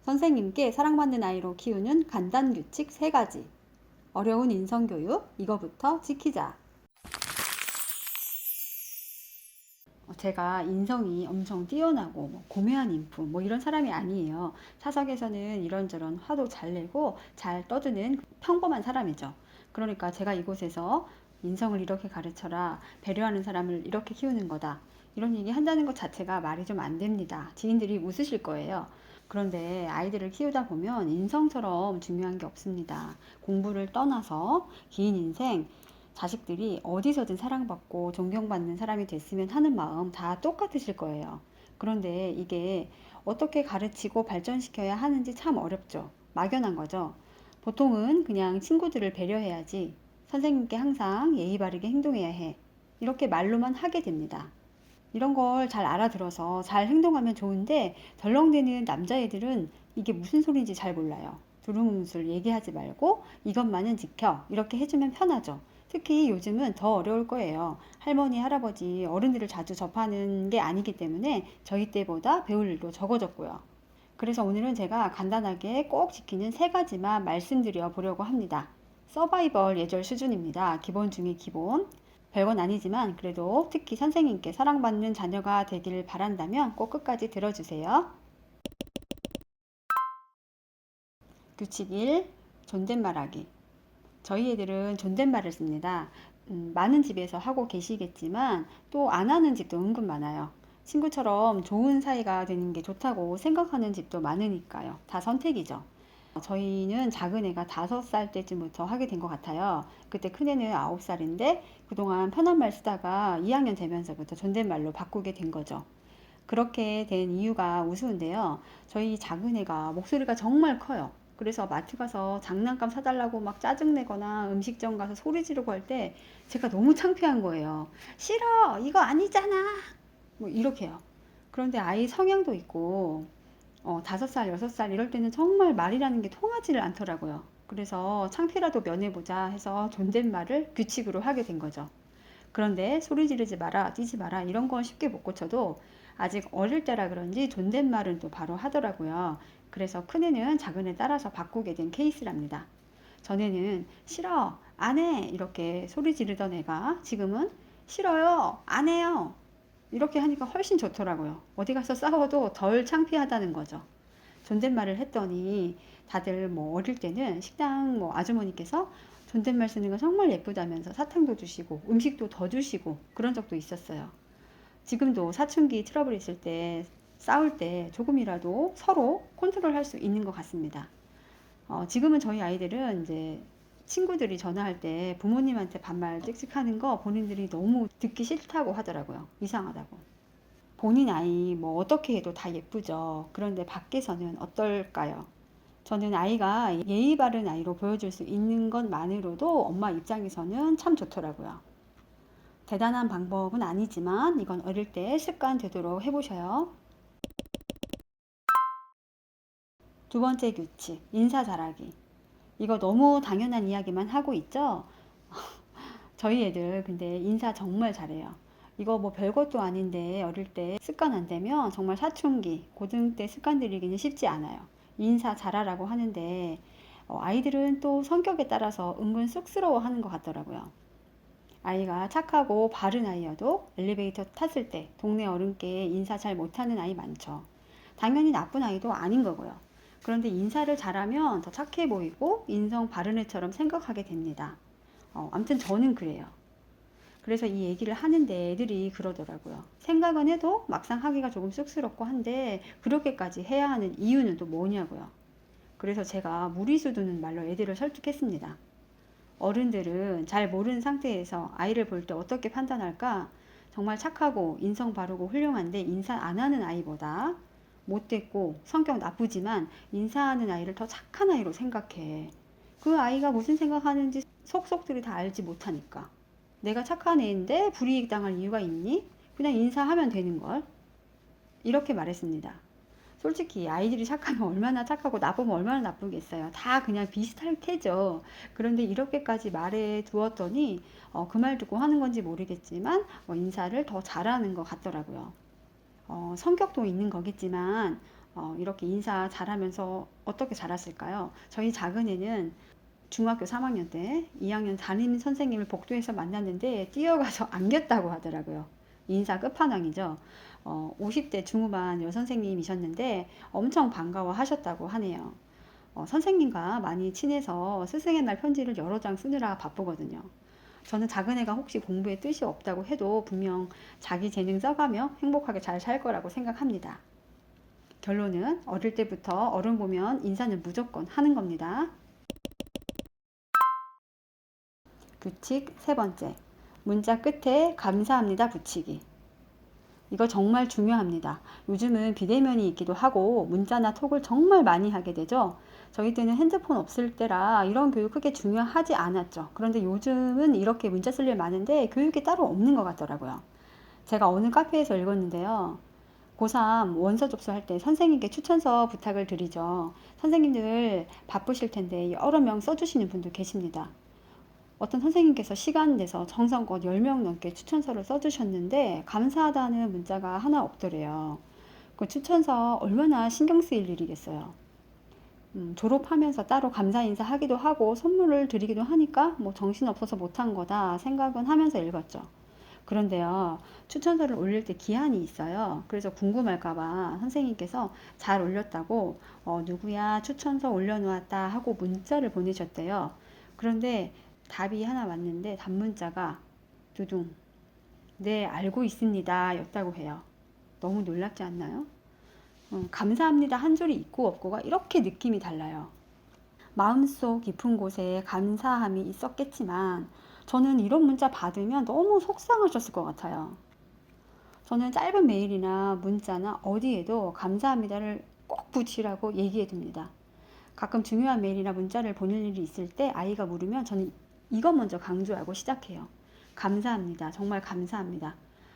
선생님께 사랑받는 아이로 키우는 간단 규칙 3가지. 어려운 인성교육, 이거부터 지키자. 제가 인성이 엄청 뛰어나고 고매한 인품 이런 사람이 아니에요. 사석에서는 이런저런 화도 잘 내고 잘 떠드는 평범한 사람이죠. 그러니까 제가 이곳에서 인성을 이렇게 가르쳐라, 배려하는 사람을 이렇게 키우는 거다, 이런 얘기 한다는 것 자체가 말이 좀 안 됩니다. 지인들이 웃으실 거예요. 그런데 아이들을 키우다 보면 인성처럼 중요한 게 없습니다. 공부를 떠나서 긴 인생, 자식들이 어디서든 사랑받고 존경받는 사람이 됐으면 하는 마음 다 똑같으실 거예요. 그런데 이게 어떻게 가르치고 발전시켜야 하는지 참 어렵죠. 막연한 거죠. 보통은 그냥 친구들을 배려해야지, 선생님께 항상 예의 바르게 행동해야 해, 이렇게 말로만 하게 됩니다. 이런 걸 잘 알아들어서 잘 행동하면 좋은데, 덜렁대는 남자애들은 이게 무슨 소리인지 잘 몰라요. 두루뭉술 얘기하지 말고 이것만은 지켜, 이렇게 해주면 편하죠. 특히 요즘은 더 어려울 거예요. 할머니, 할아버지, 어른들을 자주 접하는 게 아니기 때문에 저희 때보다 배울 일도 적어졌고요. 그래서 오늘은 제가 간단하게 꼭 지키는 3가지만 말씀드려 보려고 합니다. 서바이벌 예절 수준입니다. 기본 중에 기본. 별건 아니지만 그래도 특히 선생님께 사랑받는 자녀가 되길 바란다면 꼭 끝까지 들어주세요. 규칙 1. 존댓말하기. 저희 애들은 존댓말을 씁니다. 많은 집에서 하고 계시겠지만 또 안 하는 집도 은근 많아요. 친구처럼 좋은 사이가 되는 게 좋다고 생각하는 집도 많으니까요. 다 선택이죠. 저희는 작은 애가 5살 때쯤부터 하게 된 것 같아요. 그때 큰애는 9살인데 그동안 편한 말 쓰다가 2학년 되면서부터 존댓말로 바꾸게 된 거죠. 그렇게 된 이유가 우스운데요. 저희 작은 애가 목소리가 정말 커요. 그래서 마트 가서 장난감 사달라고 막 짜증내거나 음식점 가서 소리 지르고 할 때 제가 너무 창피한 거예요. 싫어! 이거 아니잖아! 이렇게요. 그런데 아이 성향도 있고 5살, 6살 이럴 때는 정말 말이라는 게 통하지를 않더라고요. 그래서 창피라도 면해보자 해서 존댓말을 규칙으로 하게 된 거죠. 그런데 소리 지르지 마라, 뛰지 마라 이런 건 쉽게 못 고쳐도 아직 어릴 때라 그런지 존댓말은 또 바로 하더라고요. 그래서 큰애는 작은애 따라서 바꾸게 된 케이스랍니다. 전에는 싫어, 안 해 이렇게 소리 지르던 애가 지금은 싫어요, 안 해요 이렇게 하니까 훨씬 좋더라고요. 어디 가서 싸워도 덜 창피하다는 거죠. 존댓말을 했더니 다들 어릴 때는 식당 아주머니께서 존댓말 쓰는 거 정말 예쁘다면서 사탕도 주시고 음식도 더 주시고 그런 적도 있었어요. 지금도 사춘기 트러블 있을 때, 싸울 때 조금이라도 서로 컨트롤 할 수 있는 것 같습니다. 지금은 저희 아이들은 이제 친구들이 전화할 때 부모님한테 반말 찍찍하는 거 본인들이 너무 듣기 싫다고 하더라고요. 이상하다고. 본인 아이 어떻게 해도 다 예쁘죠. 그런데 밖에서는 어떨까요? 저는 아이가 예의 바른 아이로 보여줄 수 있는 것만으로도 엄마 입장에서는 참 좋더라고요. 대단한 방법은 아니지만 이건 어릴 때 습관 되도록 해보셔요. 2번째 규칙, 인사 잘하기. 이거 너무 당연한 이야기만 하고 있죠? 저희 애들 근데 인사 정말 잘해요. 이거 별것도 아닌데 어릴 때 습관 안 되면 정말 사춘기, 고등 때 습관 들이기는 쉽지 않아요. 인사 잘하라고 하는데 아이들은 또 성격에 따라서 은근 쑥스러워 하는 것 같더라고요. 아이가 착하고 바른 아이여도 엘리베이터 탔을 때 동네 어른께 인사 잘 못하는 아이 많죠. 당연히 나쁜 아이도 아닌 거고요. 그런데 인사를 잘하면 더 착해 보이고 인성 바른 애처럼 생각하게 됩니다. 아무튼 저는 그래요. 그래서 이 얘기를 하는데 애들이 그러더라고요. 생각은 해도 막상 하기가 조금 쑥스럽고 한데 그렇게까지 해야 하는 이유는 또 뭐냐고요. 그래서 제가 무리수 두는 말로 애들을 설득했습니다. 어른들은 잘 모르는 상태에서 아이를 볼 때 어떻게 판단할까? 정말 착하고 인성 바르고 훌륭한데 인사 안 하는 아이보다 못됐고 성격 나쁘지만 인사하는 아이를 더 착한 아이로 생각해. 그 아이가 무슨 생각하는지 속속들이 다 알지 못하니까. 내가 착한 애인데 불이익 당할 이유가 있니? 그냥 인사하면 되는 걸. 이렇게 말했습니다. 솔직히 아이들이 착하면 얼마나 착하고 나쁘면 얼마나 나쁘겠어요. 다 그냥 비슷할 테죠. 그런데 이렇게까지 말해 두었더니 그 말 듣고 하는 건지 모르겠지만 인사를 더 잘하는 것 같더라고요. 성격도 있는 거겠지만 이렇게 인사 잘하면서 어떻게 잘했을까요? 저희 작은 애는 중학교 3학년 때 2학년 담임 선생님을 복도에서 만났는데 뛰어가서 안겼다고 하더라고요. 인사 끝판왕이죠. 50대 중후반 여선생님이셨는데 엄청 반가워 하셨다고 하네요. 선생님과 많이 친해서 스승의 날 편지를 여러 장 쓰느라 바쁘거든요. 저는 작은 애가 혹시 공부에 뜻이 없다고 해도 분명 자기 재능 써가며 행복하게 잘 살 거라고 생각합니다. 결론은 어릴 때부터 어른 보면 인사는 무조건 하는 겁니다. 규칙 세 번째. 문자 끝에 감사합니다 붙이기. 이거 정말 중요합니다. 요즘은 비대면이 있기도 하고 문자나 톡을 정말 많이 하게 되죠. 저희 때는 핸드폰 없을 때라 이런 교육 크게 중요하지 않았죠. 그런데 요즘은 이렇게 문자 쓸 일 많은데 교육이 따로 없는 것 같더라고요. 제가 어느 카페에서 읽었는데요. 고3 원서 접수할 때 선생님께 추천서 부탁을 드리죠. 선생님들 바쁘실 텐데 여러 명 써주시는 분도 계십니다. 어떤 선생님께서 시간 내서 정성껏 10명 넘게 추천서를 써주셨는데 감사하다는 문자가 하나 없더래요. 그 추천서 얼마나 신경 쓰일 일이겠어요. 졸업하면서 따로 감사 인사하기도 하고 선물을 드리기도 하니까 뭐 정신없어서 못한 거다 생각은 하면서 읽었죠. 그런데요, 추천서를 올릴 때 기한이 있어요. 그래서 궁금할까봐 선생님께서 잘 올렸다고, 누구야 추천서 올려놓았다 하고 문자를 보내셨대요. 그런데 답이 하나 왔는데 답문자가 두둥, 네, 알고 있습니다. 였다고 해요. 너무 놀랍지 않나요? 감사합니다 한 줄이 있고 없고가 이렇게 느낌이 달라요. 마음속 깊은 곳에 감사함이 있었겠지만 저는 이런 문자 받으면 너무 속상하셨을 것 같아요. 저는 짧은 메일이나 문자나 어디에도 감사합니다를 꼭 붙이라고 얘기해 둡니다. 가끔 중요한 메일이나 문자를 보낼 일이 있을 때 아이가 물으면 저는 이것 먼저 강조하고 시작해요. 감사합니다. 정말 감사합니다.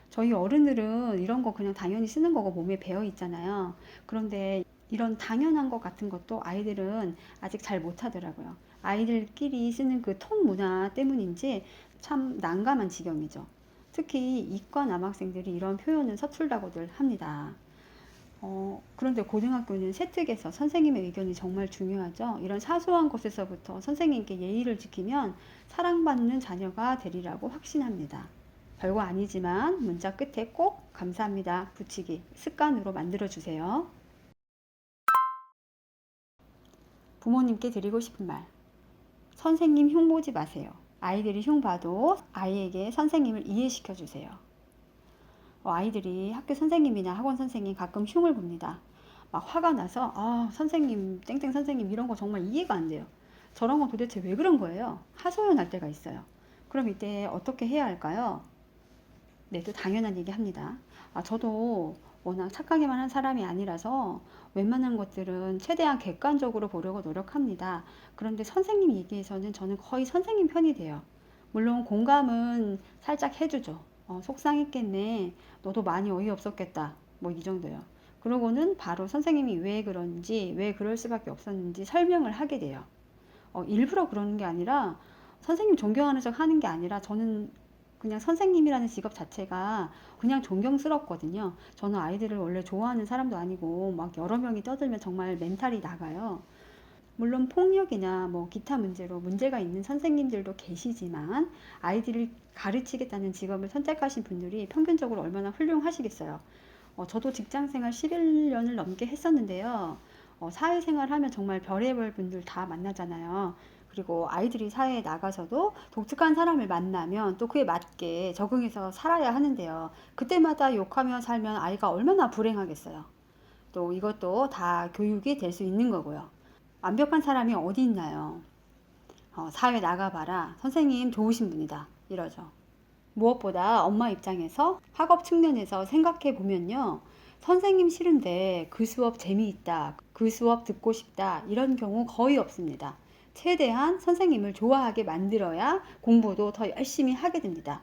저희 어른들은 이런 거 그냥 당연히 쓰는 거고 몸에 배어 있잖아요. 그런데 이런 당연한 것 같은 것도 아이들은 아직 잘 못하더라고요. 아이들끼리 쓰는 그 톤 문화 때문인지 참 난감한 지경이죠. 특히 이과 남학생들이 이런 표현은 서툴다고들 합니다. 그런데 고등학교는 세특에서 선생님의 의견이 정말 중요하죠. 이런 사소한 것에서부터 선생님께 예의를 지키면 사랑받는 자녀가 되리라고 확신합니다. 별거 아니지만 문자 끝에 꼭 감사합니다 붙이기 습관으로 만들어 주세요. 부모님께 드리고 싶은 말. 선생님 흉 보지 마세요. 아이들이 흉 봐도 아이에게 선생님을 이해시켜 주세요. 아이들이 학교 선생님이나 학원 선생님 가끔 흉을 봅니다. 막 화가 나서 선생님 땡땡 선생님 이런 거 정말 이해가 안 돼요. 저런 건 도대체 왜 그런 거예요? 하소연할 때가 있어요. 그럼 이때 어떻게 해야 할까요? 네, 또 당연한 얘기 합니다. 저도 워낙 착하게만 한 사람이 아니라서 웬만한 것들은 최대한 객관적으로 보려고 노력합니다. 그런데 선생님 얘기에서는 저는 거의 선생님 편이 돼요. 물론 공감은 살짝 해주죠. 속상했겠네. 너도 많이 어이없었겠다. 뭐 이 정도요. 그러고는 바로 선생님이 왜 그런지, 왜 그럴 수밖에 없었는지 설명을 하게 돼요. 일부러 그러는 게 아니라 선생님 존경하는 척 하는 게 아니라 저는 그냥 선생님이라는 직업 자체가 그냥 존경스럽거든요. 저는 아이들을 원래 좋아하는 사람도 아니고 막 여러 명이 떠들면 정말 멘탈이 나가요. 물론 폭력이나 뭐 기타 문제로 문제가 있는 선생님들도 계시지만 아이들을 가르치겠다는 직업을 선택하신 분들이 평균적으로 얼마나 훌륭하시겠어요. 저도 직장생활 11년을 넘게 했었는데요. 사회생활 하면 정말 별의별 분들 다 만나잖아요. 그리고 아이들이 사회에 나가서도 독특한 사람을 만나면 또 그에 맞게 적응해서 살아야 하는데요. 그때마다 욕하며 살면 아이가 얼마나 불행하겠어요. 또 이것도 다 교육이 될 수 있는 거고요. 완벽한 사람이 어디 있나요? 사회 나가봐라. 선생님 좋으신 분이다. 이러죠. 무엇보다 엄마 입장에서 학업 측면에서 생각해 보면요. 선생님 싫은데 그 수업 재미있다. 그 수업 듣고 싶다. 이런 경우 거의 없습니다. 최대한 선생님을 좋아하게 만들어야 공부도 더 열심히 하게 됩니다.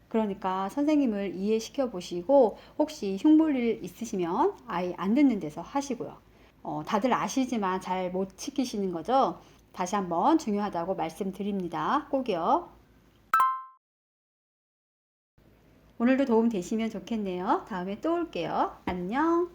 그러니까 선생님을 이해시켜 보시고 혹시 흉볼 일 있으시면 아예 안 듣는 데서 하시고요. 다들 아시지만 잘 못 지키시는 거죠? 다시 한번 중요하다고 말씀드립니다. 꼭이요. 오늘도 도움 되시면 좋겠네요. 다음에 또 올게요. 안녕.